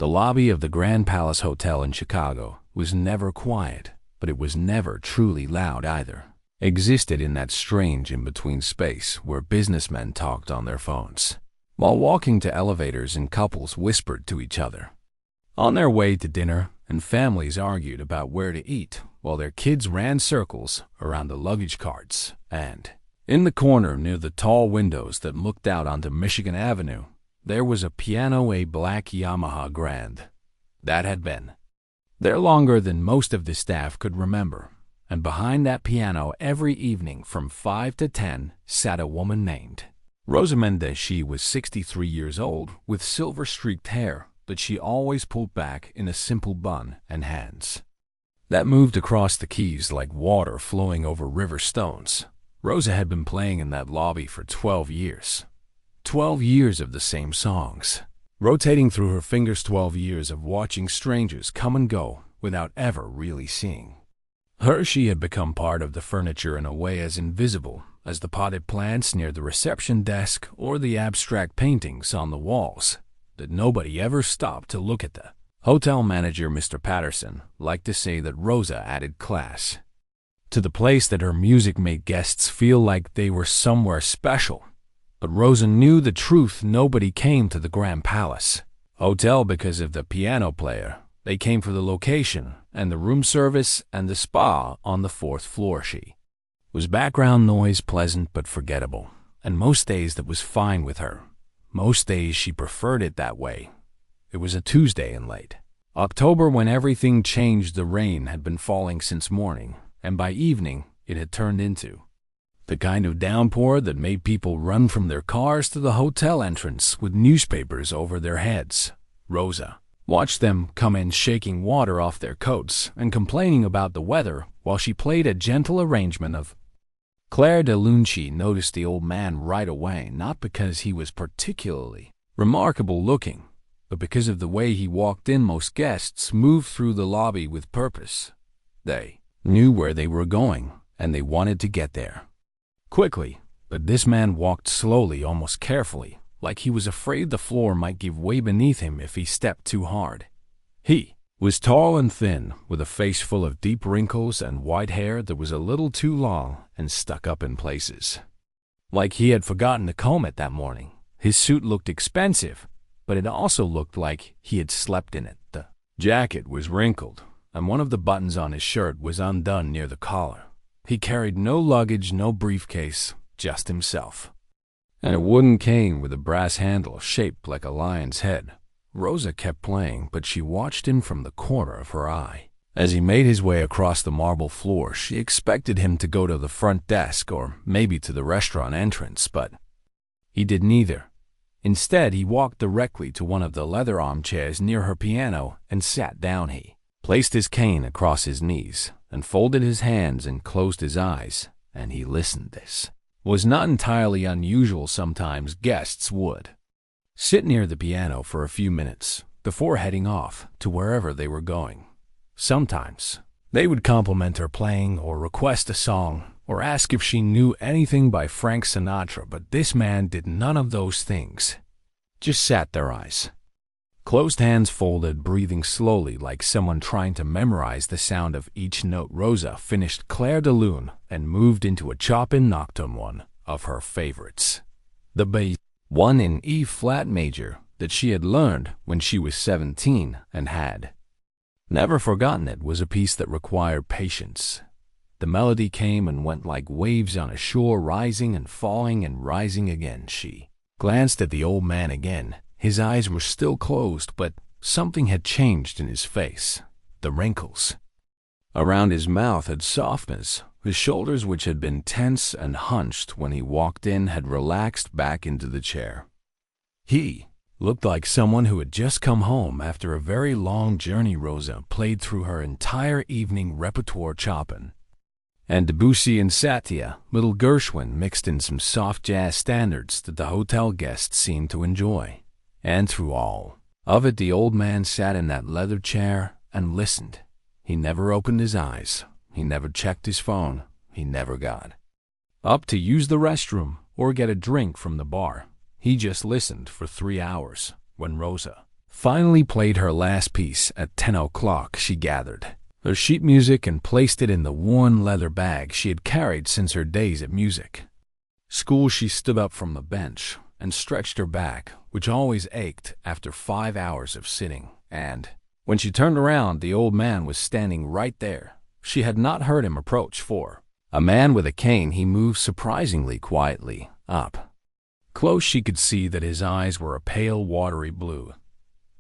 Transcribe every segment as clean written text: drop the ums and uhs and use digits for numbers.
The lobby of the Grand Palace Hotel in Chicago was never quiet, but it was never truly loud either. Existed in that strange in-between space where businessmen talked on their phones, while walking to elevators and couples whispered to each other on their way to dinner, and families argued about where to eat while their kids ran circles around the luggage carts. And in the corner near the tall windows that looked out onto Michigan Avenue, there was a piano, a black Yamaha Grand, that had been there longer than most of the staff could remember. And behind that piano every evening from 5 to 10 sat a woman named Rosaminda. She was 63 years old with silver-streaked hair that she always pulled back in a simple bun, and hands that moved across the keys like water flowing over river stones. Rosa had been playing in that lobby for 12 years. 12 years of the same songs, rotating through her fingers. 12 years of watching strangers come and go without ever really seeing her. She had become part of the furniture in a way as invisible as the potted plants near the reception desk or the abstract paintings on the walls that nobody ever stopped to look at. The hotel manager, Mr. Patterson, liked to say that Rosa added class to the place, that her music made guests feel like they were somewhere special. But Rosa knew the truth. Nobody came to the Grand Palace Hotel because of the piano player. They came for the location and the room service and the spa on the 4th floor. She was background noise, pleasant but forgettable, and most days that was fine with her. Most days she preferred it that way. It was a Tuesday in late October when everything changed. The rain had been falling since morning, and by evening it had turned into the kind of downpour that made people run from their cars to the hotel entrance with newspapers over their heads. Rosa watched them come in shaking water off their coats and complaining about the weather while she played a gentle arrangement of Claire de Lune. She noticed the old man right away, not because he was particularly remarkable looking, but because of the way he walked in. Most guests moved through the lobby with purpose. They knew where they were going, and they wanted to get there quickly. But this man walked slowly, almost carefully, like he was afraid the floor might give way beneath him if he stepped too hard. He was tall and thin, with a face full of deep wrinkles and white hair that was a little too long and stuck up in places, like he had forgotten to comb it that morning. His suit looked expensive, but it also looked like he had slept in it. The jacket was wrinkled, and one of the buttons on his shirt was undone near the collar. He carried no luggage, no briefcase, just himself, and a wooden cane with a brass handle shaped like a lion's head. Rosa kept playing, but she watched him from the corner of her eye. As he made his way across the marble floor, she expected him to go to the front desk or maybe to the restaurant entrance, but he did neither. Instead, he walked directly to one of the leather armchairs near her piano and sat down. He placed his cane across his knees and folded his hands and closed his eyes, and he listened. This was not entirely unusual. Sometimes guests would sit near the piano for a few minutes before heading off to wherever they were going. Sometimes they would compliment her playing or request a song or ask if she knew anything by Frank Sinatra, but this man did none of those things. Just sat there, eyes closed, hands folded, breathing slowly like someone trying to memorize the sound of each note. Rosa finished Claire de Lune and moved into a Chopin nocturne, one of her favorites, the bass one in E-flat major that she had learned when she was 17 and had never forgotten. It was a piece that required patience. The melody came and went like waves on a shore, rising and falling and rising again. She glanced at the old man again. His eyes were still closed, but something had changed in his face. The wrinkles around his mouth had softened. His shoulders, which had been tense and hunched when he walked in, had relaxed back into the chair. He looked like someone who had just come home after a very long journey. Rosa played through her entire evening repertoire, Chopin and Debussy and Satie, little Gershwin, mixed in some soft jazz standards that the hotel guests seemed to enjoy. And through all of it, the old man sat in that leather chair and listened. He never opened his eyes. He never checked his phone. He never got up to use the restroom or get a drink from the bar. He just listened for 3 hours. When Rosa finally played her last piece at 10 o'clock. She gathered her sheet music and placed it in the worn leather bag she had carried since her days at music school. She stood up from the bench and stretched her back, which always ached after 5 hours of sitting, and when she turned around, the old man was standing right there. She had not heard him approach for a man with a cane. He moved surprisingly quietly up close. She could see that his eyes were a pale, watery blue,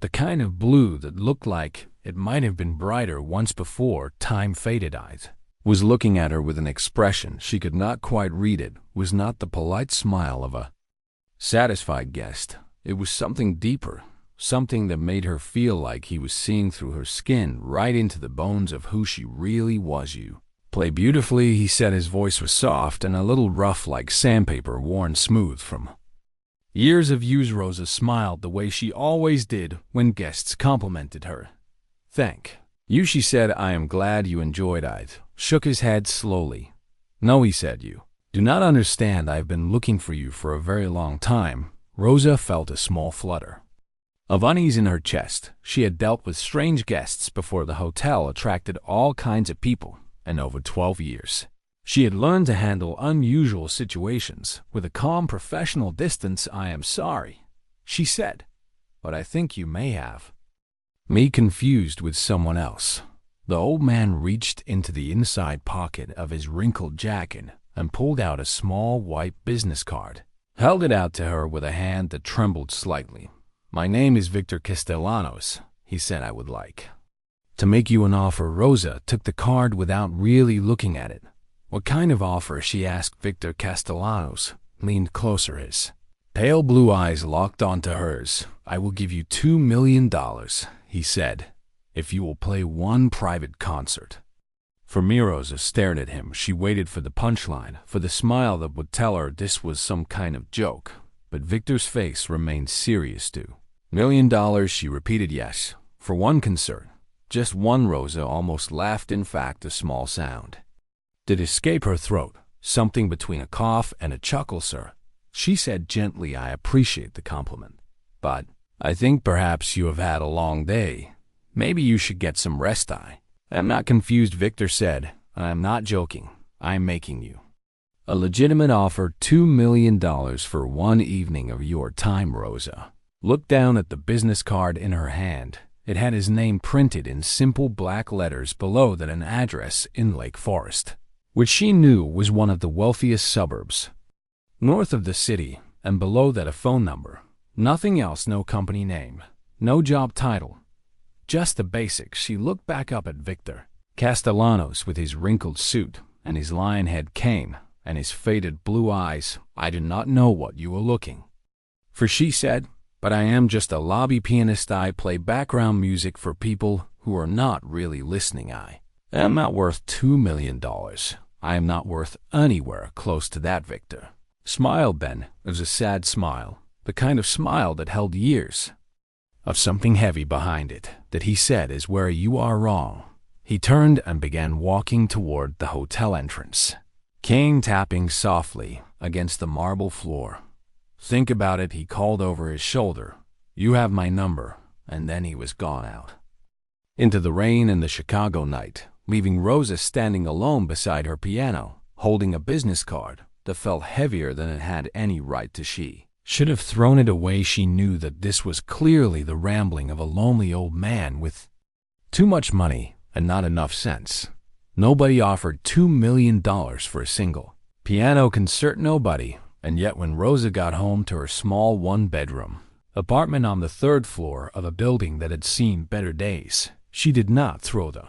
the kind of blue that looked like it might have been brighter once before time faded. Eyes was looking at her with an expression she could not quite read. It was not the polite smile of a satisfied guest. It was something deeper, something that made her feel like he was seeing through her skin, right into the bones of who she really was. "You play beautifully," he said. His voice was soft and a little rough, like sandpaper worn smooth from years of use. Rosa smiled the way she always did when guests complimented her. "Thank you," she said. "I am glad you enjoyed it." Shook his head slowly. "No," he said, "you do not understand. I've been looking for you for a very long time." Rosa felt a small flutter of unease in her chest. She had dealt with strange guests before. The hotel attracted all kinds of people, and over 12 years, she had learned to handle unusual situations with a calm, professional distance. "I am sorry," she said, "but I think you may have me confused with someone else." The old man reached into the inside pocket of his wrinkled jacket and pulled out a small white business card, held it out to her with a hand that trembled slightly. "My name is Victor Castellanos," he said. "I would like to make you an offer." Rosa took the card without really looking at it. "What kind of offer?" she asked. Victor Castellanos leaned closer, his pale blue eyes locked onto hers. "I will give you $2 million, he said, "if you will play one private concert for me." Rosa stared at him. She waited for the punchline, for the smile that would tell her this was some kind of joke. But Victor's face remained serious. $2 million, she repeated. "Yes, for one concert. Just one." Rosa almost laughed. In fact, a small sound did escape her throat, something between a cough and a chuckle. "Sir," she said gently, "I appreciate the compliment, but I think perhaps you have had a long day. Maybe you should get some rest." "I am not confused," Victor said. "I am not joking. I am making you a legitimate offer. $2 million for one evening of your time." Rosa looked down at the business card in her hand. It had his name printed in simple black letters below that, an address in Lake Forest, which she knew was one of the wealthiest suburbs north of the city, and below that a phone number. Nothing else, no company name, no job title, just the basics. She looked back up at Victor Castellanos with his wrinkled suit and his lion head cane and his faded blue eyes. "I do not know what you are looking for," she said, "but I am just a lobby pianist. I play background music for people who are not really listening. I am not worth $2 million. I am not worth anywhere close to that." Victor smiled then. It was a sad smile, the kind of smile that held years of something heavy behind it. "That," he said, "is where you are wrong." He turned and began walking toward the hotel entrance, cane tapping softly against the marble floor. "Think about it," he called over his shoulder. "You have my number." And then he was gone out into the rain and the Chicago night, leaving Rosa standing alone beside her piano, holding a business card that felt heavier than it had any right to. She should have thrown it away. She knew that this was clearly the rambling of a lonely old man with too much money and not enough sense. Nobody offered $2 million for a single piano concert. Nobody. And yet when Rosa got home to her small one-bedroom apartment on the third floor of a building that had seen better days, she did not throw the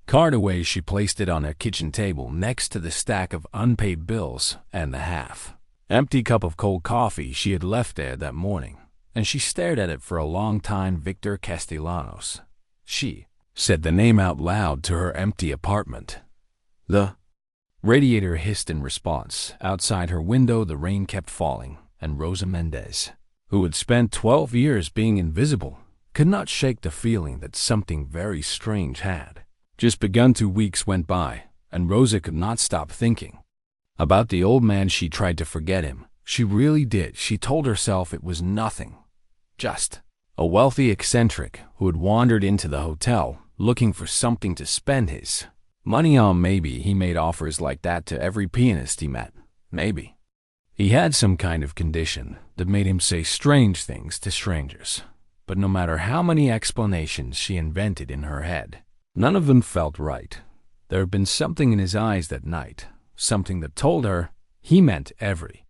card away. She placed it on her kitchen table next to the stack of unpaid bills and the half-empty cup of cold coffee she had left there that morning, and she stared at it for a long time. Victor Castellanos. She said the name out loud to her empty apartment. The radiator hissed in response. Outside her window the rain kept falling, and Rosa Mendez, who had spent 12 years being invisible, could not shake the feeling that something very strange had just begun. 2 weeks went by, and Rosa could not stop thinking about the old man. She tried to forget him. She really did. She told herself it was nothing, just a wealthy eccentric who had wandered into the hotel looking for something to spend his money on. Maybe he made offers like that to every pianist he met. Maybe he had some kind of condition that made him say strange things to strangers. But no matter how many explanations she invented in her head, none of them felt right. There had been something in his eyes that night, something that told her he meant every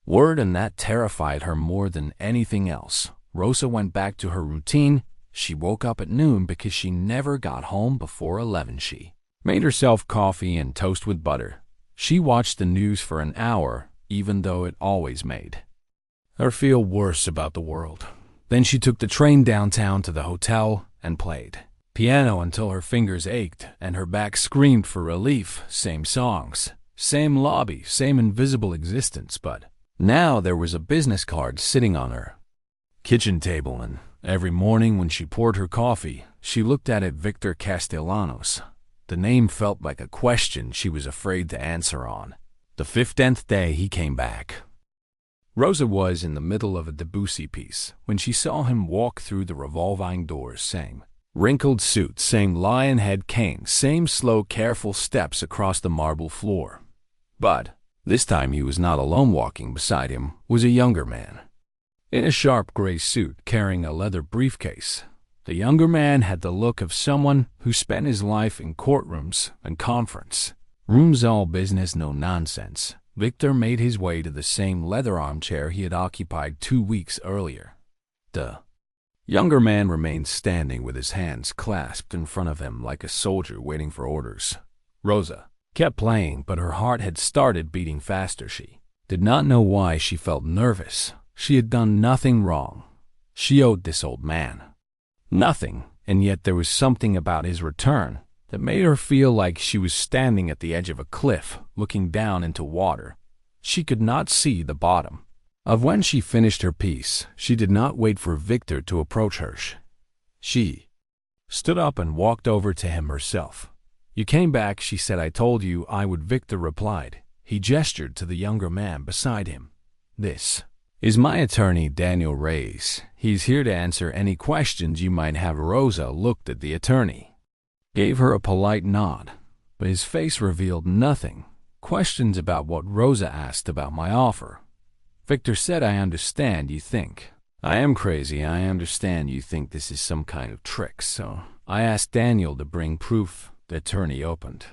word, and that terrified her more than anything else. Rosa went back to her routine. She woke up at noon because she never got home before 11. She made herself coffee and toast with butter. She watched the news for an hour, even though it always made her feel worse about the world. Then she took the train downtown to the hotel and played piano until her fingers ached and her back screamed for relief. Same songs, same lobby, same invisible existence, but now there was a business card sitting on her kitchen table, and every morning when she poured her coffee, she looked at it. Victor Castellanos. The name felt like a question she was afraid to answer on. The 15th day he came back. Rosa was in the middle of a Debussy piece when she saw him walk through the revolving doors. Same wrinkled suit, same lion head cane, same slow, careful steps across the marble floor. But this time he was not alone. Walking beside him was a younger man in a sharp gray suit carrying a leather briefcase. The younger man had the look of someone who spent his life in courtrooms and conference rooms, all business, no nonsense. Victor made his way to the same leather armchair he had occupied 2 weeks earlier. The younger man remained standing with his hands clasped in front of him like a soldier waiting for orders. Rosa kept playing, but her heart had started beating faster. She did not know why she felt nervous. She had done nothing wrong. She owed this old man nothing, and yet there was something about his return that made her feel like she was standing at the edge of a cliff, looking down into water. She could not see the bottom of. When she finished her piece, she did not wait for Victor to approach her. She stood up and walked over to him herself. "You came back," she said. "I told you I would," Victor replied. He gestured to the younger man beside him. "This is my attorney, Daniel Reyes. He's here to answer any questions you might have." Rosa looked at the attorney, gave her a polite nod, but his face revealed nothing. "Questions about what?" Rosa asked. "About my offer." Victor said, "I understand you think I am crazy. I understand you think this is some kind of trick, so I asked Daniel to bring proof." The attorney opened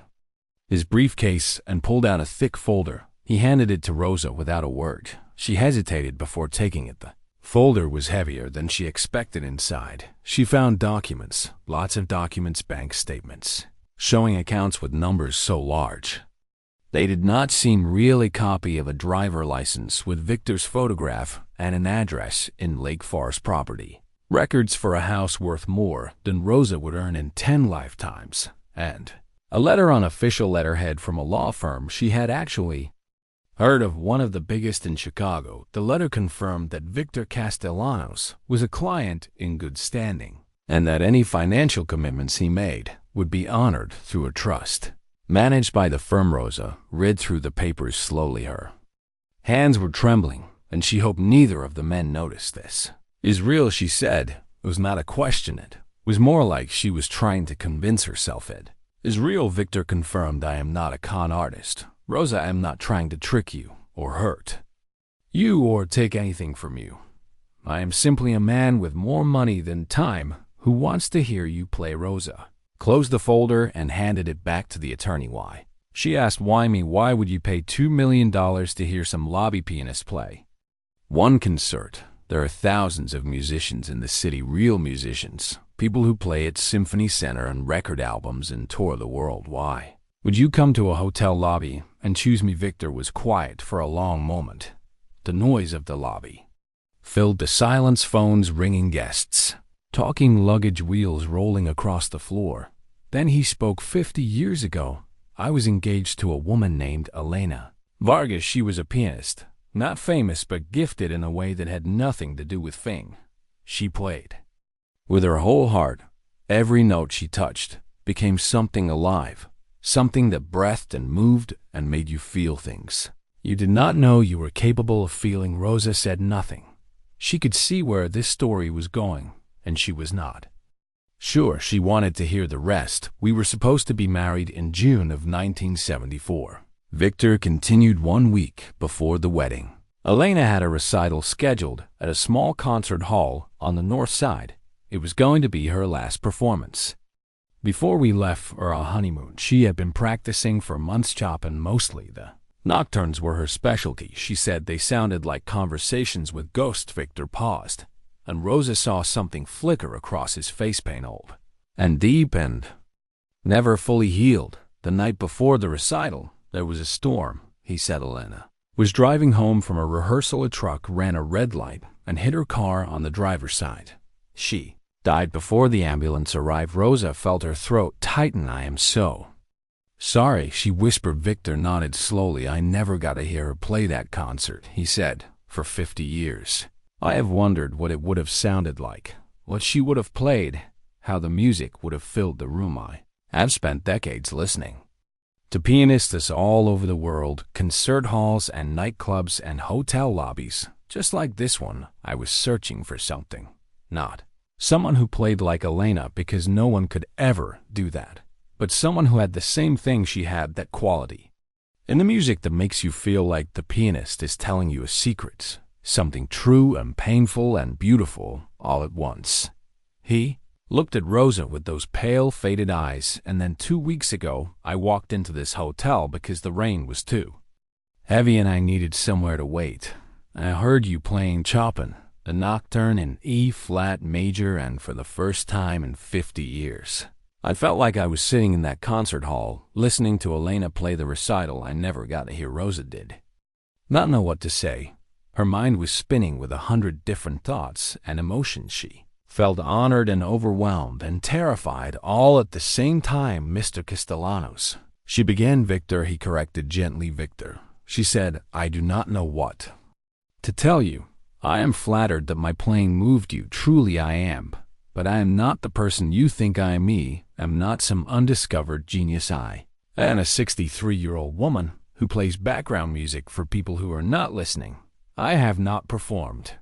his briefcase and pulled out a thick folder. He handed it to Rosa without a word. She hesitated before taking it. The folder was heavier than she expected. Inside, she found documents, lots of documents, bank statements, showing accounts with numbers so large they did not seem real. A copy of a driver license with Victor's photograph and an address in Lake Forest property. Records for a house worth more than Rosa would earn in 10 lifetimes. And a letter on official letterhead from a law firm she had actually heard of, one of the biggest in Chicago. The letter confirmed that Victor Castellanos was a client in good standing, and that any financial commitments he made would be honored through a trust managed by the firm. Rosa read through the papers slowly. Her hands were trembling, and she hoped neither of the men noticed this. "Is real," she said. It was not a question. It was more like she was trying to convince herself it is real. Victor confirmed, "I am not a con artist. Rosa, I am not trying to trick you or hurt you or take anything from you. I am simply a man with more money than time who wants to hear you play." Rosa closed the folder and handed it back to the attorney. "Why?" she asked. "Why me? Why would you pay $2 million to hear some lobby pianist play one concert? There are thousands of musicians in the city, real musicians, people who play at Symphony Center and record albums and tour the world. Why would you come to a hotel lobby and choose me?" Victor was quiet for a long moment. The noise of the lobby filled the silence, phones ringing, guests talking, luggage wheels rolling across the floor. Then he spoke. 50 years ago, I was engaged to a woman named Elena Vargas. She was a pianist, not famous but gifted in a way that had nothing to do with fame. She played with her whole heart. Every note she touched became something alive, something that breathed and moved and made you feel things you did not know you were capable of feeling. Rosa said nothing. She could see where this story was going. and she was not. Sure, she wanted to hear the rest. We were supposed to be married in June of 1974. Victor continued 1 week before the wedding. Elena had a recital scheduled at a small concert hall on the north side. It was going to be her last performance. Before we left for our honeymoon, she had been practicing for months. Chopin, mostly the nocturnes, were her specialty. She said they sounded like conversations with ghosts. Victor paused, and Rosa saw something flicker across his face paint, old and deep and never fully healed. The night before the recital, there was a storm, he said. Elena was driving home from a rehearsal. A truck ran a red light and hit her car on the driver's side. She died before the ambulance arrived. Rosa felt her throat tighten. I am so sorry, she whispered. Victor nodded slowly. I never got to hear her play that concert, he said. For 50 years. I have wondered what it would have sounded like, what she would have played, how the music would have filled the room. I have spent decades listening to pianists all over the world, concert halls and nightclubs and hotel lobbies. Just like this one, I was searching for something. Not someone who played like Elena, because no one could ever do that, but someone who had the same thing she had, that quality in the music that makes you feel like the pianist is telling you a secret, something true and painful and beautiful all at once. He looked at Rosa with those pale, faded eyes. And then 2 weeks ago, I walked into this hotel because the rain was too heavy and I needed somewhere to wait. I heard you playing Chopin, the nocturne in E-flat major, and for the first time in 50 years, I felt like I was sitting in that concert hall, listening to Elena play the recital I never got to hear. Rosa did not know what to say. Her mind was spinning with 100 different thoughts and emotions. She felt honored and overwhelmed and terrified all at the same time. Mr. Castellanos, she began. Victor, he corrected gently. Victor, she said, I do not know what to tell you. I am flattered that my playing moved you. Truly I am. But I am not the person you think I am. Am not some undiscovered genius. I am a 63-year-old woman who plays background music for people who are not listening. I have not performed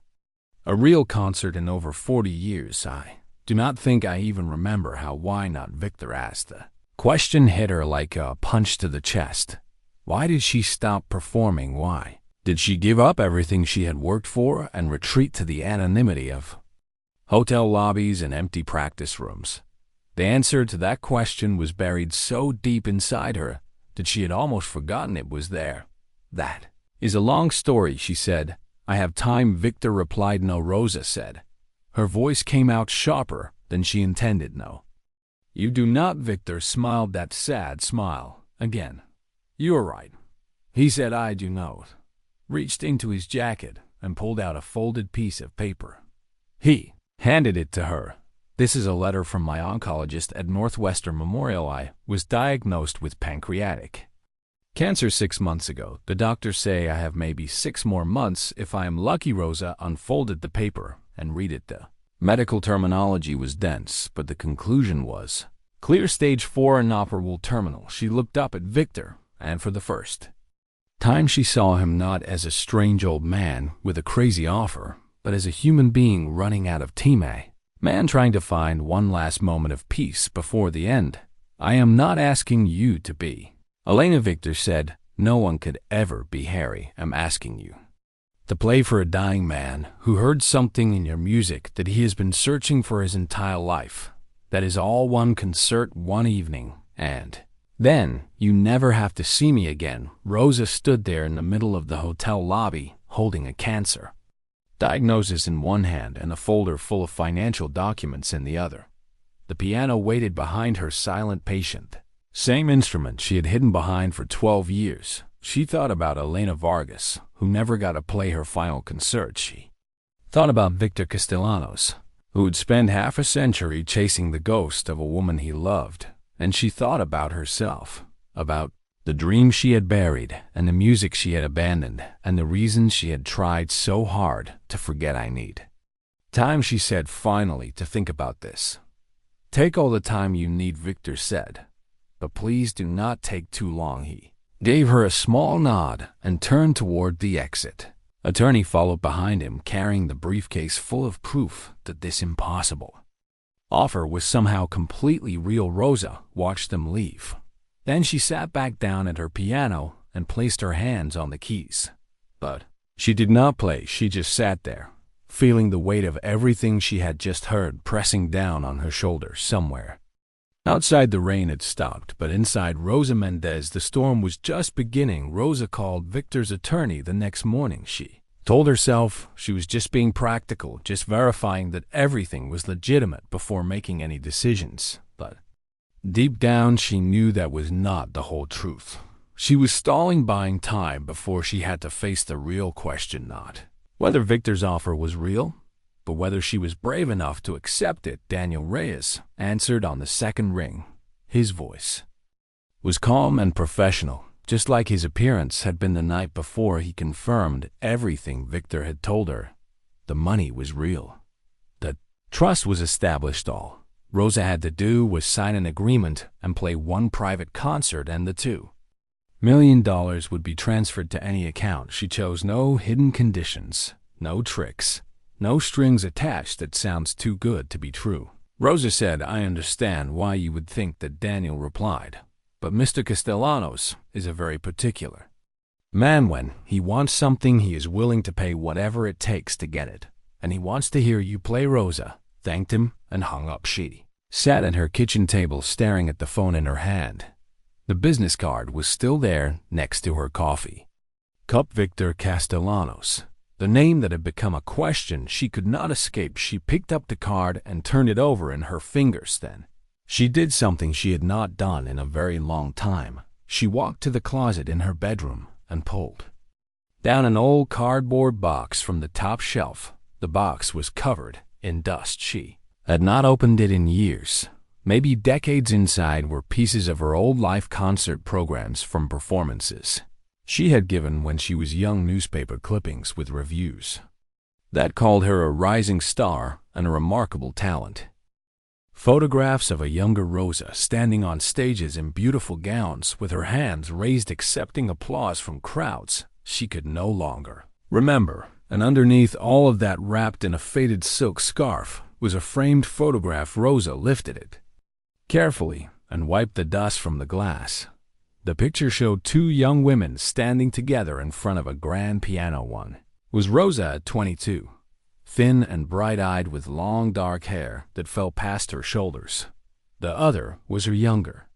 a real concert in over 40 years. I do not think I even remember how. Why not? Victor asked. The question hit her like a punch to the chest. Why did she stop performing? Why did she give up everything she had worked for and retreat to the anonymity of hotel lobbies and empty practice rooms? The answer to that question was buried so deep inside her that she had almost forgotten it was there. That is a long story, she said. I have time, Victor replied. No, Rosa said. Her voice came out sharper than she intended. No, you do not. Victor smiled that sad smile again. You are right, he said. I do know. Reached into his jacket and pulled out a folded piece of paper. He handed it to her. This is a letter from my oncologist at Northwestern Memorial. I was diagnosed with pancreatic cancer 6 months ago. The doctors say I have maybe 6 more months if I am lucky. Rosa unfolded the paper and read it. The medical terminology was dense, but the conclusion was clear, stage 4, inoperable, terminal. She looked up at Victor, and for the first time she saw him not as a strange old man with a crazy offer, but as a human being running out of time, a man trying to find one last moment of peace before the end. I am not asking you to be Elena, Victor said. No one could ever be Harry. I'm asking you to play for a dying man who heard something in your music that he has been searching for his entire life. That is all. One concert, one evening, and then you never have to see me again. Rosa stood there in the middle of the hotel lobby, holding a cancer diagnosis in one hand and a folder full of financial documents in the other. The piano waited behind her, silent, patient. Same instrument she had hidden behind for 12 years. She thought about Elena Vargas, who never got to play her final concert. She thought about Victor Castellanos, who would spend half a century chasing the ghost of a woman he loved. And she thought about herself, about the dreams she had buried and the music she had abandoned and the reasons she had tried so hard to forget. I need time, she said finally, to think about this. Take all the time you need, Victor said. But please do not take too long. He gave her a small nod and turned toward the exit. attorney followed behind him, carrying the briefcase full of proof that this impossible offer was somehow completely real. Rosa watched them leave. Then she sat back down at her piano and placed her hands on the keys. But she did not play, she just sat there, feeling the weight of everything she had just heard pressing down on her shoulders somewhere. Outside the rain had stopped, but inside Rosa Mendez the storm was just beginning. Rosa called Victor's attorney the next morning. She told herself she was just being practical, just verifying that everything was legitimate before making any decisions. But deep down she knew that was not the whole truth. She was stalling, buying time before she had to face the real question, not whether Victor's offer was real, but whether she was brave enough to accept it. Daniel Reyes answered on the second ring. His voice was calm and professional, just like his appearance had been the night before. He confirmed everything Victor had told her. The money was real. The trust was established. All Rosa had to do was sign an agreement and play one private concert, and the $2 million would be transferred to any account. She chose no hidden conditions, no tricks, no strings attached. That sounds too good to be true. Rosa said, "I understand why you would think that." Daniel replied, "But Mr. Castellanos is a very particular man. When he wants something, he is willing to pay whatever it takes to get it. And he wants to hear you play." Rosa thanked him and hung up. She sat at her kitchen table staring at the phone in her hand. The business card was still there next to her coffee cup. Victor Castellanos, the name that had become a question she could not escape. She picked up the card and turned it over in her fingers. Then she did something she had not done in a very long time. She walked to the closet in her bedroom and pulled down an old cardboard box from the top shelf. The box was covered in dust. She had not opened it in years, maybe decades. Inside were pieces of her old life concert programs from performances she had given when she was young, newspaper clippings with reviews that called her a rising star and a remarkable talent. Photographs of a younger Rosa standing on stages in beautiful gowns with her hands raised accepting applause from crowds she could no longer remember. And underneath all of that, wrapped in a faded silk scarf, was a framed photograph. Rosa lifted it carefully and wiped the dust from the glass. The picture showed two young women standing together in front of a grand piano. One was Rosa at 22, thin and bright-eyed with long dark hair that fell past her shoulders. The other was her younger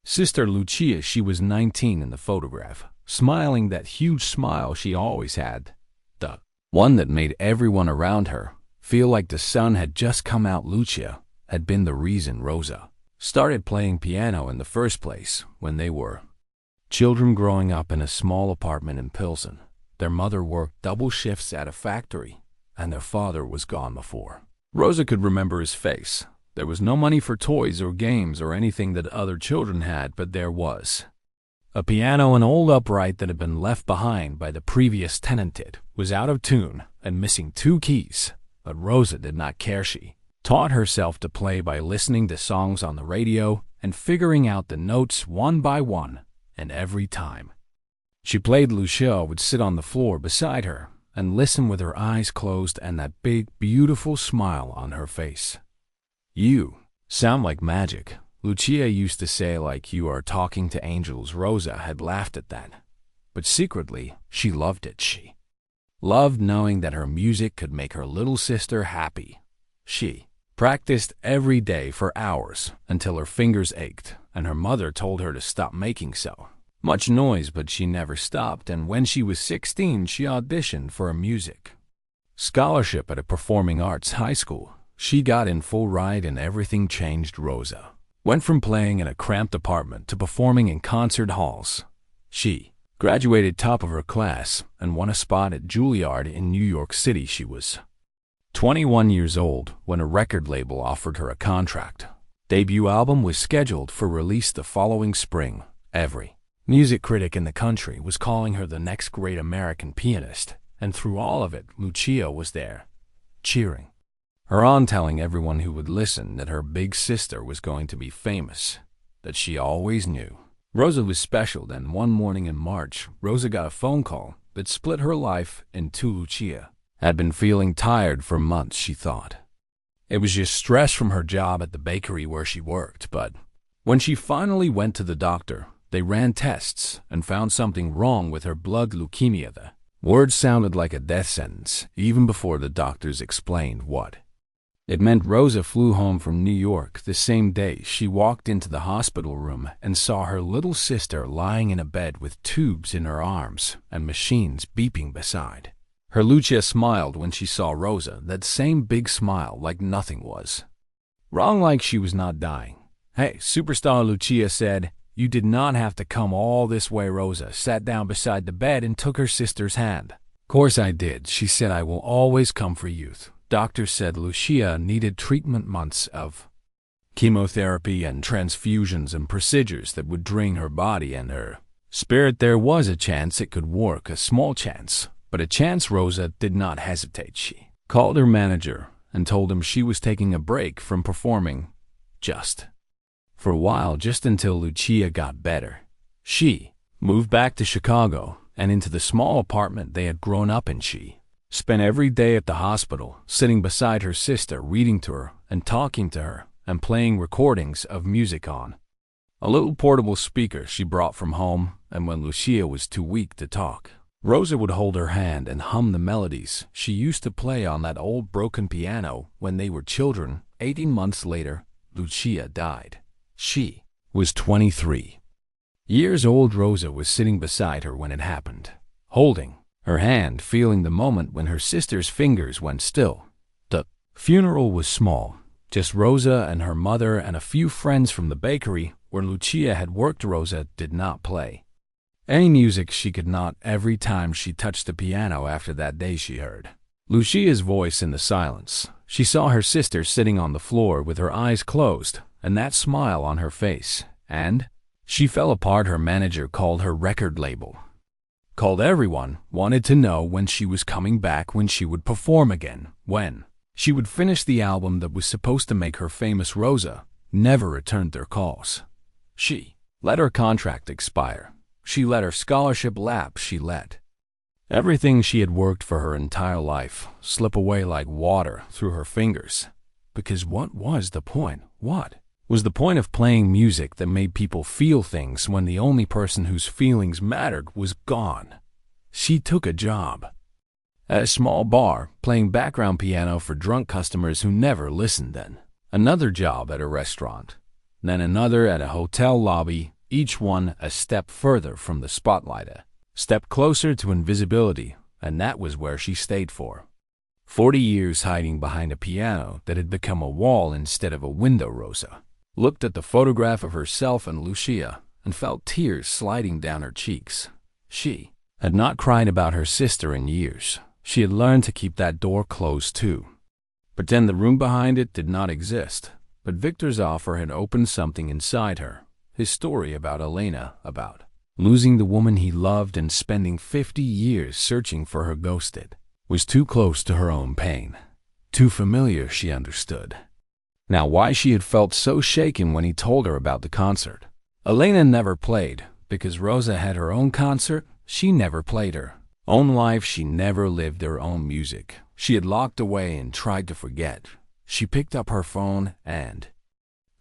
sister, Lucia. She was 19 in the photograph, smiling that huge smile she always had, the one that made everyone around her feel like the sun had just come out. Lucia had been the reason Rosa started playing piano in the first place. When they were children growing up in a small apartment in Pilsen, their mother worked double shifts at a factory, and their father was gone before Rosa could remember his face. There was no money for toys or games or anything that other children had, but there was a piano. An old upright that had been left behind by the previous tenant. It was out of tune and missing 2 keys, but Rosa did not care. She taught herself to play by listening to songs on the radio and figuring out the notes one by one, and every time she played, Lucia would sit on the floor beside her and listen with her eyes closed and that big, beautiful smile on her face. "You sound like magic," Lucia used to say, "like you are talking to angels." Rosa had laughed at that, but secretly she loved it. She loved knowing that her music could make her little sister happy. She practiced every day for hours until her fingers ached, and her mother told her to stop making so much noise, but she never stopped. And when she was 16, she auditioned for a music scholarship at a performing arts high school. She got in full ride and everything changed. Rosa went from playing in a cramped apartment to performing in concert halls. She graduated top of her class and won a spot at Juilliard in New York City. She was 21 years old when a record label offered her a contract. Debut album was scheduled for release the following spring. Every music critic in the country was calling her the next great American pianist, and through all of it, Lucia was there, cheering her on, telling everyone who would listen that her big sister was going to be famous, that she always knew Rosa was special. Then one morning in March, Rosa got a phone call that split her life in two. Lucia had been feeling tired for months, she thought. It was just stress from her job at the bakery where she worked, but when she finally went to the doctor, they ran tests and found something wrong with her blood leukemia. The words sounded like a death sentence, even before the doctors explained what it meant. Rosa flew home from New York the same day. She walked into the hospital room and saw her little sister lying in a bed with tubes in her arms and machines beeping beside her. Lucia smiled when she saw Rosa, that same big smile like nothing was wrong, like she was not dying. "Hey, superstar," Lucia said. "You did not have to come all this way." Rosa sat down beside the bed and took her sister's hand. "Course I did," she said. "I will always come for youth." Doctors said Lucia needed treatment, months of chemotherapy and transfusions and procedures that would drain her body and her spirit. There was a chance it could work, a small chance, but a chance. Rosa did not hesitate. She called her manager and told him she was taking a break from performing, just for a while, just until Lucia got better. She moved back to Chicago and into the small apartment they had grown up in. She spent every day at the hospital, sitting beside her sister, reading to her and talking to her and playing recordings of music on a little portable speaker she brought from home. And when Lucia was too weak to talk, Rosa would hold her hand and hum the melodies she used to play on that old broken piano when they were children. 18 months later, Lucia died. She was 23 years old. Rosa was sitting beside her when it happened, holding her hand, feeling the moment when her sister's fingers went still. The funeral was small, just Rosa and her mother and a few friends from the bakery where Lucia had worked. Rosa did not play any music. She could not. Every time she touched the piano after that day, she heard Lucia's voice in the silence. She saw her sister sitting on the floor with her eyes closed and that smile on her face, and she fell apart. Her manager called her record label, called everyone, wanted to know when she was coming back, when she would perform again, when she would finish the album that was supposed to make her famous. Rosa never returned their calls. She let her contract expire. She let her scholarship lapse. She let everything she had worked for her entire life slip away like water through her fingers. Because what was the point? What was the point of playing music that made people feel things when the only person whose feelings mattered was gone? She took a job at a small bar, playing background piano for drunk customers who never listened. Then another job at a restaurant, then another at a hotel lobby, each one a step further from the spotlight, a step closer to invisibility, and that was where she stayed for 40 years, hiding behind a piano that had become a wall instead of a window. Rosa looked at the photograph of herself and Lucia and felt tears sliding down her cheeks. She had not cried about her sister in years. She had learned to keep that door closed too. Pretend the room behind it did not exist. But Victor's offer had opened something inside her. His story about Elena, about losing the woman he loved and spending 50 years searching for her ghosted, was too close to her own pain. Too familiar. She understood now why she had felt so shaken when he told her about the concert. Elena never played because Rosa had her own concert. She never played her own life. She never lived her own music. She had locked away and tried to forget. She picked up her phone and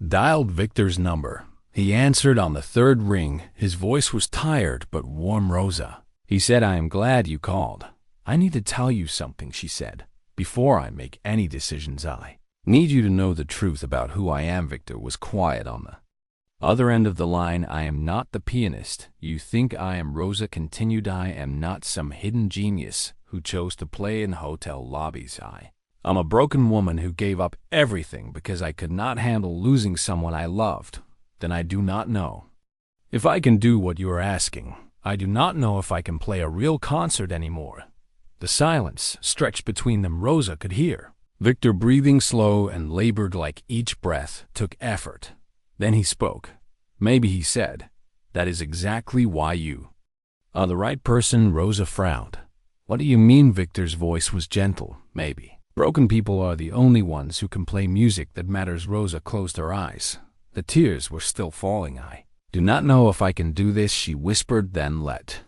dialed Victor's number. He answered on the third ring. His voice was tired but warm. "Rosa," he said, "I am glad you called. I need to tell you something," she said. "Before I make any decisions, I need you to know the truth about who I am." Victor was quiet on the other end of the line. "I am not the pianist you think I am," Rosa continued. "I am not some hidden genius who chose to play in hotel lobbies. I'm a broken woman who gave up everything because I could not handle losing someone I loved. Then I do not know if I can do what you are asking. I do not know if I can play a real concert anymore." The silence stretched between them. Rosa could hear Victor breathing slow and labored, like each breath took effort. Then he spoke. "Maybe," he said, "that is exactly why you are the right person." Rosa frowned. "What do you mean?" Victor's voice was gentle. "Maybe broken people are the only ones who can play music that matters." Rosa closed her eyes. The tears were still falling. "I do not know if I can do this," she whispered. "Then let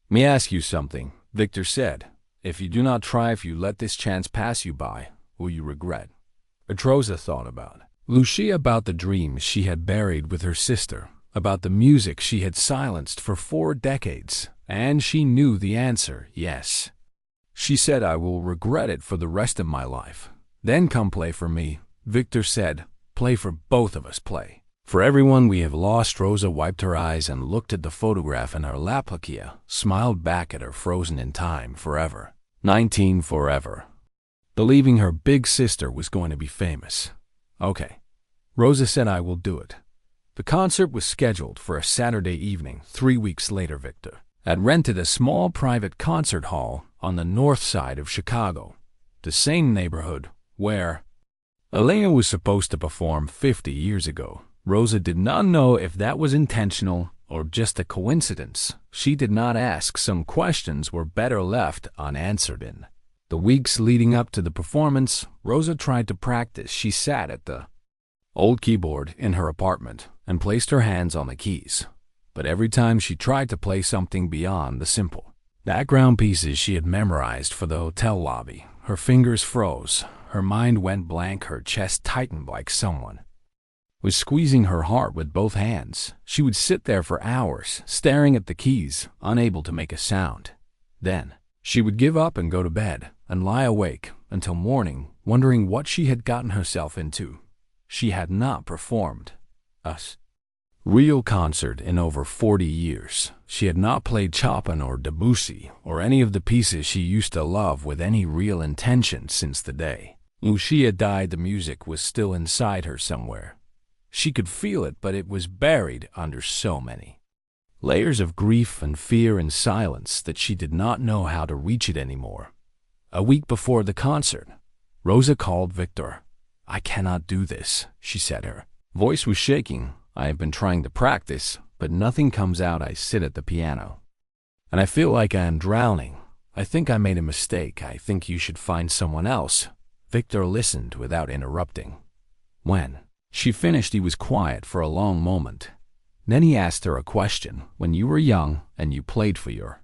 me ask you something. Victor said. If you do not try, if you let this chance pass you by, will you regret? Rosa thought about Lucia, about the dreams she had buried with her sister, about the music she had silenced for 4 decades, and she knew the answer, yes. She said, I will regret it for the rest of my life. Then come play for me, Victor said. Play for both of us, play. For everyone we have lost. Rosa wiped her eyes and looked at the photograph in her lap. Lakia smiled back at her, frozen in time, forever. 19 forever. Believing her big sister was going to be famous. Okay. Rosa said, I will do it. The concert was scheduled for a Saturday evening. 3 weeks later, Victor had rented a small private concert hall on the north side of Chicago, the same neighborhood where Elena was supposed to perform 50 years ago. Rosa did not know if that was intentional or just a coincidence. She did not ask. Some questions were better left unanswered. In the weeks leading up to the performance, Rosa tried to practice. She sat at the old keyboard in her apartment and placed her hands on the keys. But every time she tried to play something beyond the simple background pieces she had memorized for the hotel lobby, her fingers froze, her mind went blank, her chest tightened like someone was squeezing her heart with both hands. She would sit there for hours, staring at the keys, unable to make a sound. Then she would give up and go to bed, and lie awake until morning, wondering what she had gotten herself into. She had not performed a real concert in over 40 years. She had not played Chopin or Debussy or any of the pieces she used to love with any real intention since the day Lucia died. The music was still inside her somewhere. She could feel it, but it was buried under so many layers of grief and fear and silence that she did not know how to reach it anymore. A week before the concert, Rosa called Victor. I cannot do this, she said. Her voice was shaking. I have been trying to practice, but nothing comes out. I sit at the piano, and I feel like I am drowning. I think I made a mistake. I think you should find someone else. Victor listened without interrupting. When she finished, he was quiet for a long moment. Then he asked her a question. When you were young and you played for your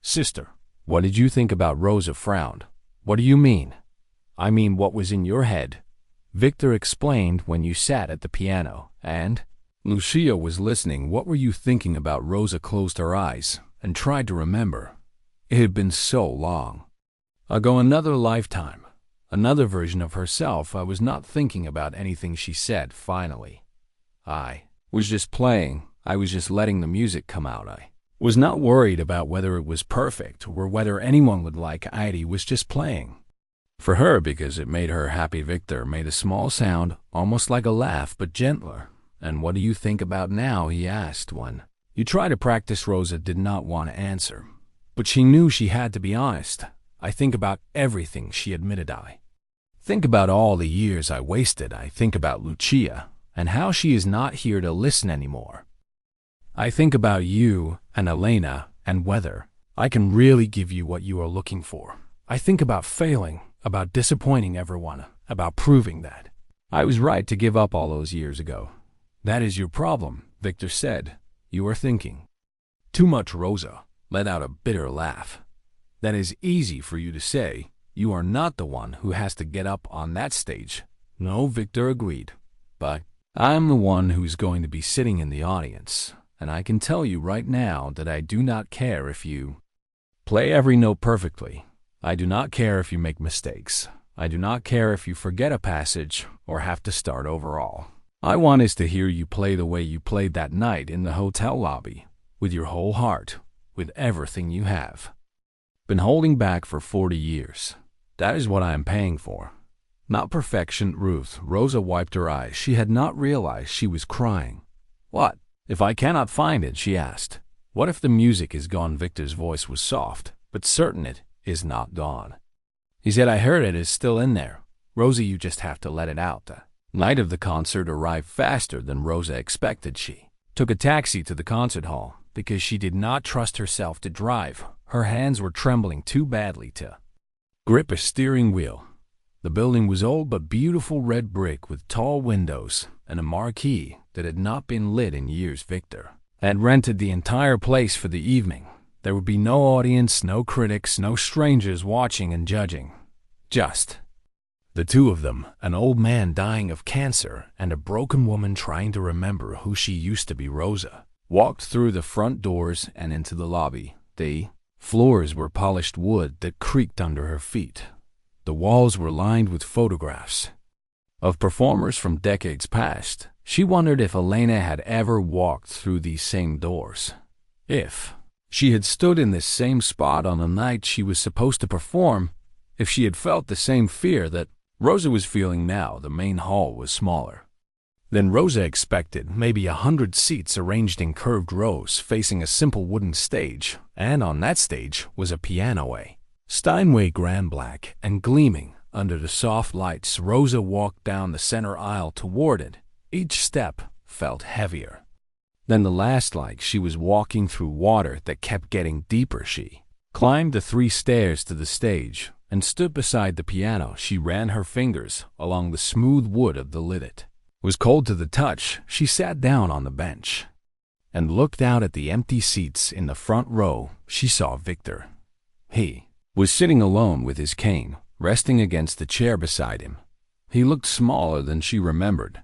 sister, what did you think about? Rosa frowned. What do you mean? I mean, what was in your head? Victor explained. When you sat at the piano and Lucia was listening, what were you thinking about? Rosa closed her eyes and tried to remember. It had been so long ago, another lifetime. Another version of herself. I was not thinking about anything, she said finally. I was just playing. I was just letting the music come out. I was not worried about whether it was perfect or whether anyone would like it. I was just playing for her because it made her happy. Victor made a small sound, almost like a laugh, but gentler. And what do you think about now? He asked. When you try to practice. Rosa did not want to answer, but she knew she had to be honest. I think about everything, she admitted. I think about all the years I wasted. I think about Lucia and how she is not here to listen anymore. I think about you and Elena and whether I can really give you what you are looking for. I think about failing, about disappointing everyone, about proving that I was right to give up all those years ago. That is your problem, Victor said. You are thinking too much. Rosa let out a bitter laugh. That is easy for you to say. You are not the one who has to get up on that stage. No, Victor agreed. But I'm the one who's going to be sitting in the audience, and I can tell you right now that I do not care if you play every note perfectly. I do not care if you make mistakes. I do not care if you forget a passage or have to start over. All I want is to hear you play the way you played that night in the hotel lobby, with your whole heart, with everything you have been holding back for 40 years. That is what I am paying for. Not perfection, Ruth. Rosa wiped her eyes. She had not realized she was crying. What if I cannot find it? She asked. What if the music is gone? Victor's voice was soft, but certain. It is not gone. He said, I heard it is still in there. Rosa, you just have to let it out. The night of the concert arrived faster than Rosa expected. She took a taxi to the concert hall because she did not trust herself to drive. Her hands were trembling too badly to grip a steering wheel. The building was old but beautiful, red brick with tall windows and a marquee that had not been lit in years. Victor had rented the entire place for the evening. There would be no audience, no critics, no strangers watching and judging. Just the two of them, an old man dying of cancer and a broken woman trying to remember who she used to be. Rosa walked through the front doors and into the lobby. The floors were polished wood that creaked under her feet. The walls were lined with photographs of performers from decades past. She wondered if Elena had ever walked through these same doors. If she had stood in this same spot on the night she was supposed to perform. If she had felt the same fear that Rosa was feeling now. The main hall was smaller than Rosa expected, maybe 100 seats arranged in curved rows facing a simple wooden stage, and on that stage was a piano. A Steinway grand black and gleaming under the soft lights. Rosa walked down the center aisle toward it. Each step felt heavier than the last, like she was walking through water that kept getting deeper. She climbed the 3 stairs to the stage and stood beside the piano. She ran her fingers along the smooth wood of the lid. It was cold to the touch. She sat down on the bench and looked out at the empty seats in the front row. She saw Victor. He was sitting alone with his cane resting against the chair beside him. He looked smaller than she remembered,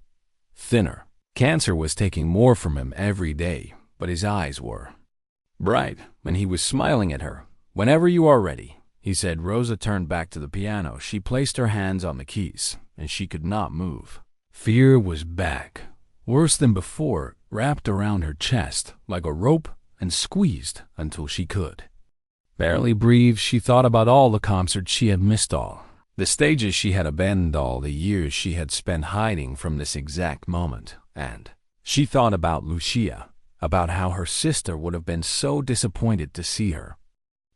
thinner. Cancer was taking more from him every day, but his eyes were bright, and he was smiling at her. "Whenever you are ready," he said. Rosa turned back to the piano. She placed her hands on the keys, and she could not move. Fear was back, worse than before, wrapped around her chest like a rope and squeezed until she could barely breathe. She thought about all the concerts she had missed, all the stages she had abandoned, all the years she had spent hiding from this exact moment. And she thought about Lucia, about how her sister would have been so disappointed to see her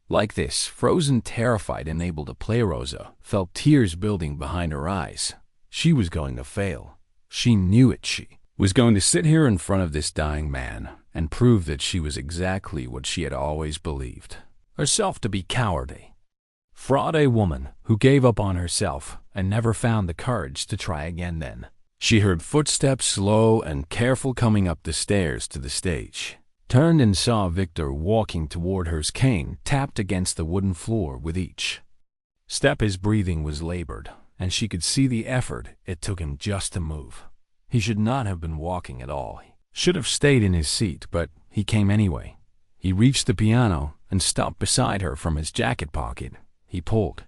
like this, frozen, terrified, unable to play. Rosa felt tears building behind her eyes. She was going to fail. She knew it. She was going to sit here in front of this dying man and prove that she was exactly what she had always believed herself to be: coward, fraud, a woman who gave up on herself and never found the courage to try again. Then she heard footsteps, slow and careful, coming up the stairs to the stage. Turned and saw Victor walking toward her. His cane tapped against the wooden floor with each step. His breathing was labored, and she could see the effort it took him just to move. He should not have been walking at all. He should have stayed in his seat, but he came anyway. He reached the piano and stopped beside her. From his jacket pocket, he pulled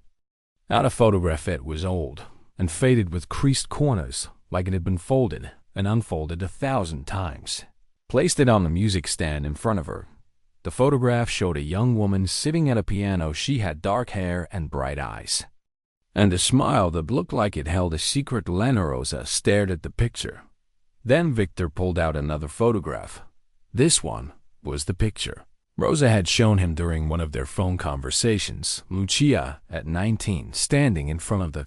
out a photograph. It was old and faded with creased corners, like it had been folded and unfolded 1,000 times. Placed it on the music stand in front of her. The photograph showed a young woman sitting at a piano. She had dark hair and bright eyes, and a smile that looked like it held a secret. Rosa stared at the picture. Then Victor pulled out another photograph. This one was the picture Rosa had shown him during one of their phone conversations. Lucia, at 19, standing in front of the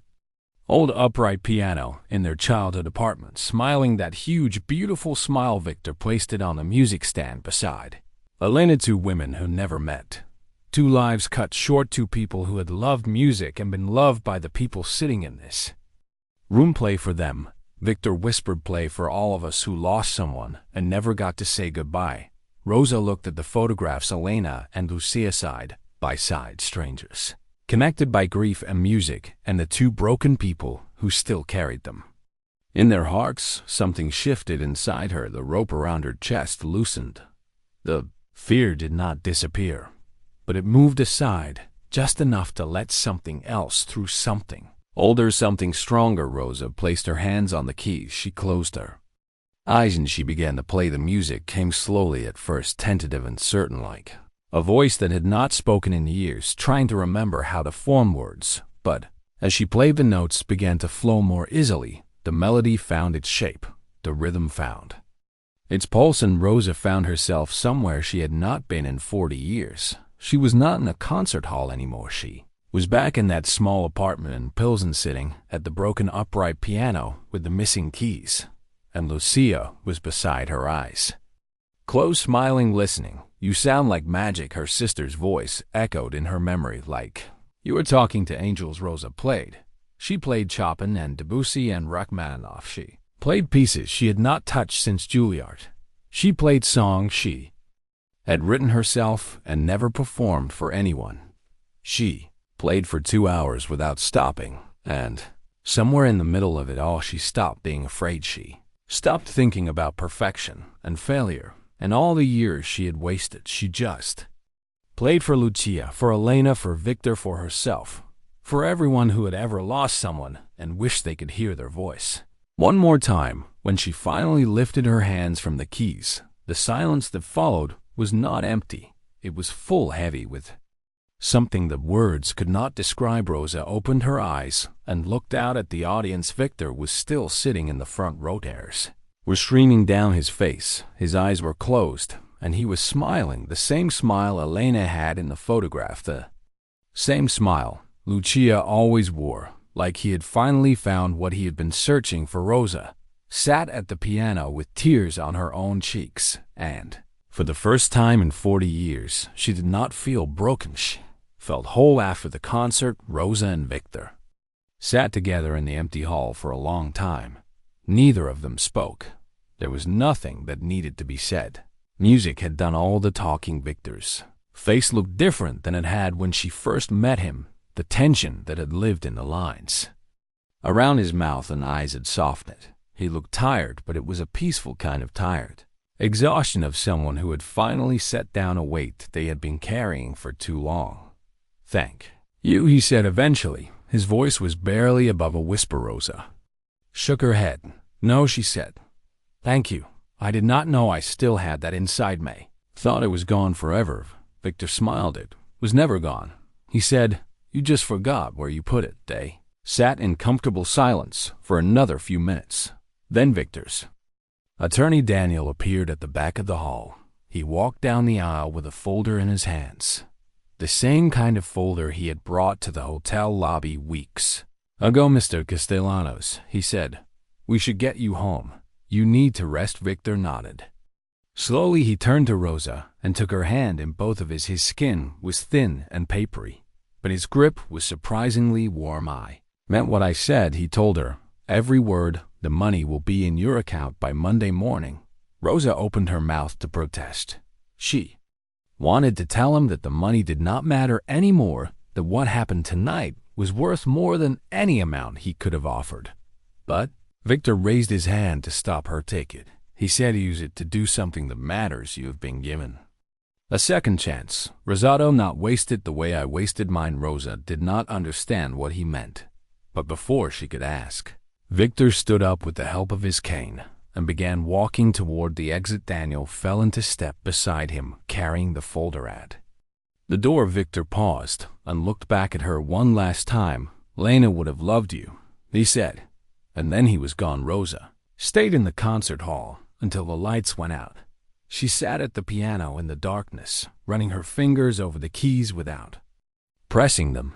old upright piano in their childhood apartment, smiling that huge, beautiful smile. Victor placed it on the music stand beside Elena. 2 women who never met. 2 lives cut short. 2 people who had loved music and been loved by the people sitting in this room. Play for them, Victor whispered. Play for all of us who lost someone and never got to say goodbye. Rosa looked at the photographs. Elena and Lucia, side by side, strangers, connected by grief and music, and the 2 broken people who still carried them in their hearts. Something shifted inside her. The rope around her chest loosened. The fear did not disappear, but it moved aside, just enough to let something else through. Something older, something stronger. Rosa placed her hands on the keys. She closed her eyes and she began to play. The music came slowly at first, tentative and certain, like a voice that had not spoken in years, trying to remember how to form words. But as she played, the notes began to flow more easily. The melody found its shape. The rhythm found its pulse, and Rosa found herself somewhere she had not been in 40 years. She was not in a concert hall anymore. She was back in that small apartment in Pilsen, sitting at the broken upright piano with the missing keys. And Lucia was beside her, eyes closed, smiling, listening. "You sound like magic," her sister's voice echoed in her memory, like you were talking to angels. Rosa played. She played Chopin and Debussy and Rachmaninoff. She played pieces she had not touched since Juilliard. She played songs she had written herself and never performed for anyone. She played for 2 hours without stopping, and somewhere in the middle of it all, she stopped being afraid. She stopped thinking about perfection and failure and all the years she had wasted. She just played for Lucia, for Elena, for Victor, for herself, for everyone who had ever lost someone and wished they could hear their voice. One more time, when she finally lifted her hands from the keys, the silence that followed was not empty. It was full, heavy with something that words could not describe. Rosa opened her eyes and looked out at the audience. Victor was still sitting in the front row. Tears were streaming down his face. His eyes were closed, and he was smiling, the same smile Elena had in the photograph, the same smile Lucia always wore, like he had finally found what he had been searching for. Rosa sat at the piano with tears on her own cheeks, and for the first time in 40 years, she did not feel broken. She felt whole. After the concert, Rosa and Victor sat together in the empty hall for a long time. Neither of them spoke. There was nothing that needed to be said. Music had done all the talking. Victor's face looked different than it had when she first met him. The tension that had lived in the lines around his mouth and eyes had softened. He looked tired, but it was a peaceful kind of tired. Exhaustion of someone who had finally set down a weight they had been carrying for too long. "Thank you," he said eventually. His voice was barely above a whisper. Rosa shook her head. "No," she said. "Thank you. I did not know I still had that inside me. Thought it was gone forever." Victor smiled. "It was never gone." He said, "You just forgot where you put it." They sat in comfortable silence for another few minutes. Then Victor's attorney Daniel appeared at the back of the hall. He walked down the aisle with a folder in his hands. The same kind of folder he had brought to the hotel lobby weeks ago. "Mr. Castellanos," he said, "we should get you home. You need to rest." Victor nodded. Slowly he turned to Rosa and took her hand in both of his. His skin was thin and papery, but his grip was surprisingly warm. "I meant what I said," he told her. "Every word. The money will be in your account by Monday morning." Rosa opened her mouth to protest. She wanted to tell him that the money did not matter anymore, that what happened tonight was worth more than any amount he could have offered. But Victor raised his hand to stop her. "Take it," he said. "Use it to do something that matters. You have been given a second chance. Rosado, not waste it the way I wasted mine." Rosa did not understand what he meant, but before she could ask, Victor stood up with the help of his cane and began walking toward the exit. Daniel fell into step beside him, carrying the folder at the door. Victor paused and looked back at her one last time. "Lena would have loved you," he said, and then he was gone. Rosa stayed in the concert hall until the lights went out. She sat at the piano in the darkness, running her fingers over the keys without pressing them,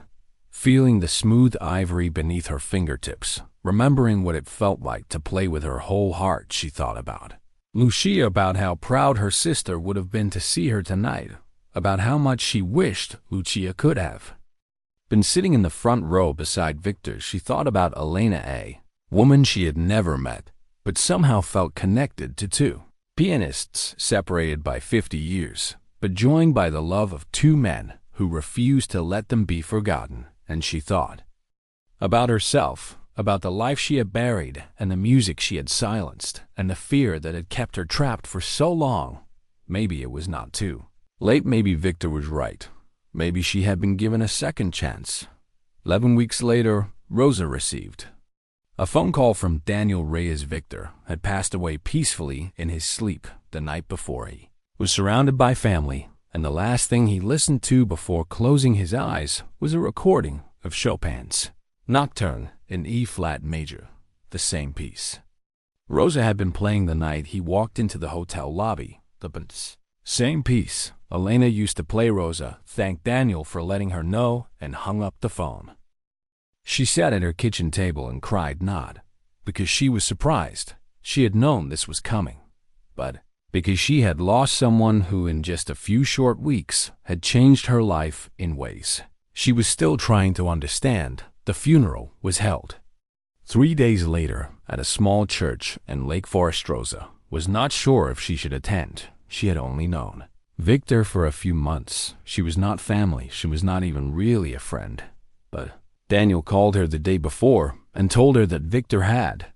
feeling the smooth ivory beneath her fingertips, remembering what it felt like to play with her whole heart. She thought about Lucia, about how proud her sister would have been to see her tonight, about how much she wished Lucia could have been sitting in the front row beside Victor. She thought about Elena, a woman she had never met, but somehow felt connected to. Two pianists separated by 50 years, but joined by the love of two men who refused to let them be forgotten. And she thought about herself, about the life she had buried and the music she had silenced and the fear that had kept her trapped for so long. Maybe it was not too late. Maybe Victor was right. Maybe she had been given a second chance. 11 weeks later, Rosa received a phone call from Daniel Reyes. Victor had passed away peacefully in his sleep the night before. He was surrounded by family, and the last thing he listened to before closing his eyes was a recording of Chopin's Nocturne in E-flat major, the same piece Rosa had been playing the night he walked into the hotel lobby. The same piece Elena used to play. Rosa thanked Daniel for letting her know and hung up the phone. She sat at her kitchen table and cried, not because she was surprised. She had known this was coming, but because she had lost someone who in just a few short weeks had changed her life in ways she was still trying to understand. The funeral was held 3 days later at a small church in Lake Forest. Rosa was not sure if she should attend. She had only known Victor for a few months. She was not family. She was not even really a friend. But Daniel called her the day before and told her that Victor had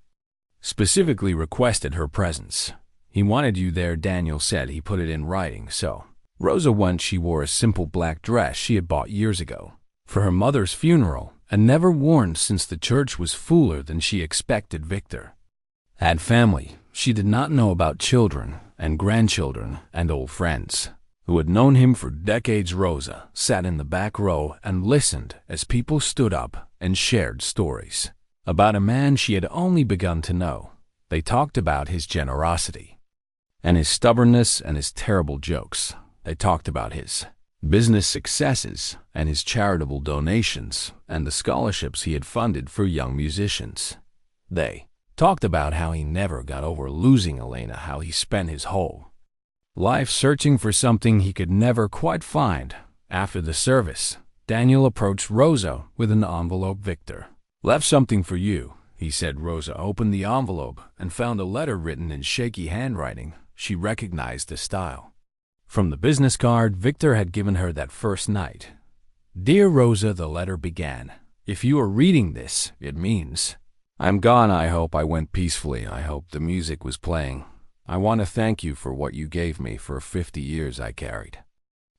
specifically requested her presence. He wanted you there, Daniel said. He put it in writing, so Rosa went. She wore a simple black dress she had bought years ago for her mother's funeral and never worn since the church was fuller than she expected. Victor had family. She did not know about children and grandchildren and old friends who had known him for decades. Rosa sat in the back row and listened as people stood up and shared stories about a man she had only begun to know. They talked about his generosity and his stubbornness and his terrible jokes. They talked about his business successes and his charitable donations and the scholarships he had funded for young musicians. They talked about how he never got over losing Elena, how he spent his whole life searching for something he could never quite find. After the service, Daniel approached Rosa with an envelope. Victor left something for you, he said. Rosa opened the envelope and found a letter written in shaky handwriting. She recognized the style from the business card Victor had given her that first night. Dear Rosa, the letter began. If you are reading this, it means I'm gone. I hope I went peacefully. I hope the music was playing. I want to thank you for what you gave me for 50 years I carried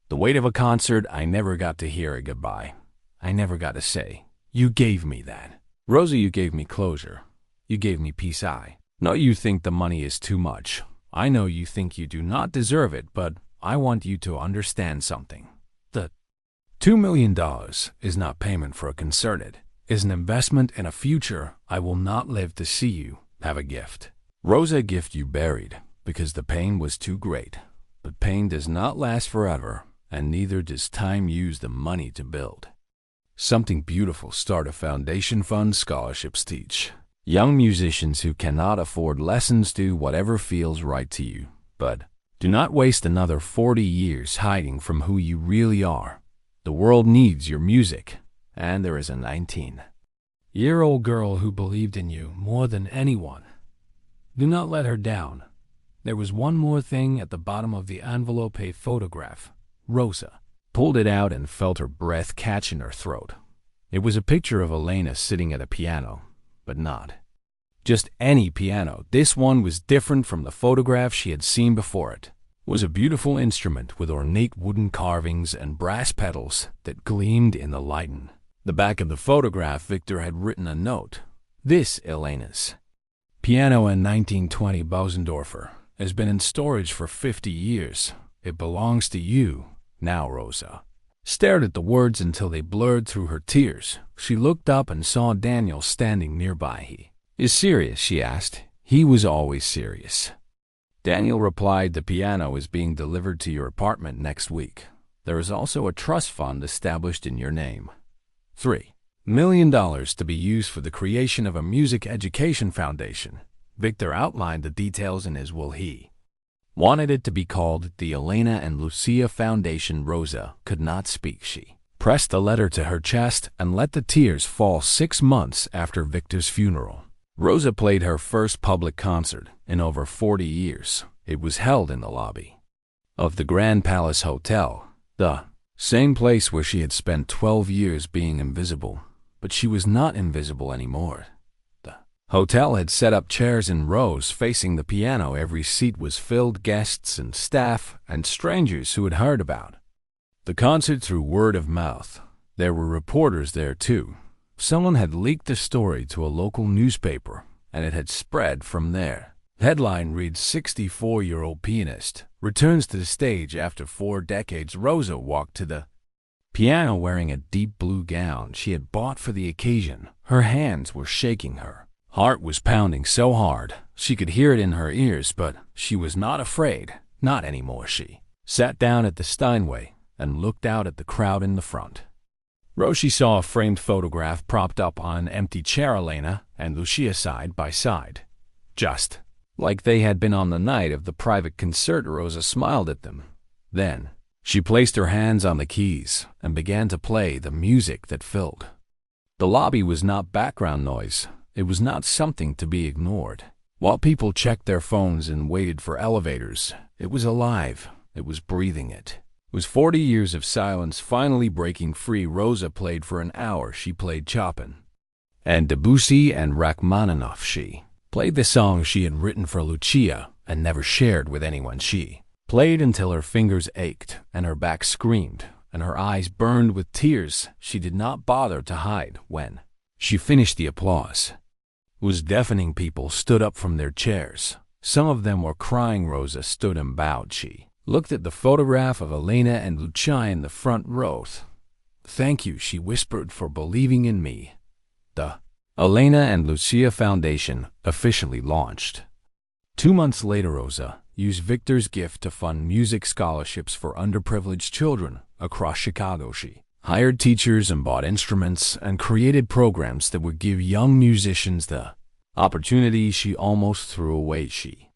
the weight of a concert. I never got to hear a goodbye. I never got to say, you gave me that. Rosa, you gave me closure. You gave me peace. I know you think the money is too much. I know you think you do not deserve it, but I want you to understand something. The $2 million is not payment for a concert. It is an investment in a future I will not live to see. You have a gift. Rosa, a gift you buried because the pain was too great. But pain does not last forever, and neither does time. Use the money to build something beautiful. Start a foundation fund. Scholarships teach young musicians who cannot afford lessons. Do whatever feels right to you, but do not waste another 40 years hiding from who you really are. The world needs your music, and there is a 19-year-old girl who believed in you more than anyone. Do not let her down. There was one more thing at the bottom of the envelope, a photograph. Rosa pulled it out and felt her breath catch in her throat. It was a picture of Elena sitting at a piano, but not just any piano. This one was different from the photograph she had seen before. It was a beautiful instrument with ornate wooden carvings and brass pedals that gleamed in the light. In the back of the photograph, Victor had written a note. This Elena's piano in 1920 Bosendorfer has been in storage for 50 years. It belongs to you now. Rosa stared at the words until they blurred through her tears. She looked up and saw Daniel standing nearby. He is serious, she asked. He was always serious. Daniel replied, the piano is being delivered to your apartment next week. There is also a trust fund established in your name. $3 million to be used for the creation of a music education foundation. Victor outlined the details in his will. He wanted it to be called the Elena and Lucia Foundation. Rosa could not speak. She pressed the letter to her chest and let the tears fall. 6 months after Victor's funeral, Rosa played her first public concert in over 40 years. It was held in the lobby of the Grand Palace Hotel, the same place where she had spent 12 years being invisible. But she was not invisible anymore. The hotel had set up chairs in rows facing the piano. Every seat was filled. Guests and staff and strangers who had heard about the concert through word of mouth. There were reporters there too. Someone had leaked the story to a local newspaper, and it had spread from there. Headline reads, 64-year-old pianist returns to the stage after 4 decades. Rosa walked to the piano wearing a deep blue gown she had bought for the occasion. Her hands were shaking. Her heart was pounding so hard she could hear it in her ears, but she was not afraid. Not anymore. She sat down at the Steinway and looked out at the crowd in the front. Roshi saw a framed photograph propped up on an empty chair. Elena and Lucia side by side, just like they had been on the night of the private concert. Rosa smiled at them. Then she placed her hands on the keys and began to play the music that filled the lobby. Was not background noise. It was not something to be ignored. While people checked their phones and waited for elevators, it was alive. it was breathing it. It was 40 years of silence finally breaking free. Rosa played for an hour. She played Chopin and Debussy and Rachmaninoff. She played the songs she had written for Lucia and never shared with anyone. She played until her fingers ached and her back screamed and her eyes burned with tears she did not bother to hide. When she finished, the applause was deafening. People stood up from their chairs. Some of them were crying. Rosa stood and bowed. She looked at the photograph of Elena and Lucia in the front row. "Thank you," she whispered, "for believing in me." The Elena and Lucia Foundation officially launched. 2 months later, Rosa used Victor's gift to fund music scholarships for underprivileged children across Chicago. She hired teachers and bought instruments and created programs that would give young musicians the opportunity she almost threw away. She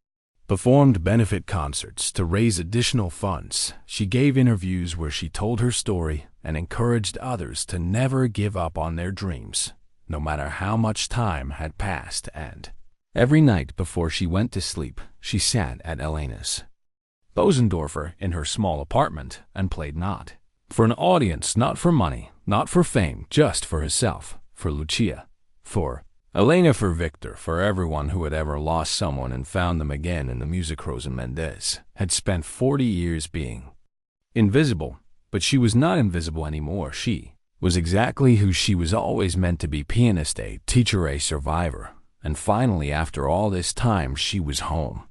performed benefit concerts to raise additional funds. She gave interviews where she told her story and encouraged others to never give up on their dreams, no matter how much time had passed. And every night before she went to sleep, she sat at Elena's Bosendorfer in her small apartment and played, not for an audience, not for money, not for fame, just for herself, for Lucia, for Elena, for Victor, for everyone who had ever lost someone and found them again in the music. Rosa Mendez had spent 40 years being invisible, but she was not invisible anymore. She was exactly who she was always meant to be: pianist, a teacher, a survivor. And finally, after all this time, she was home.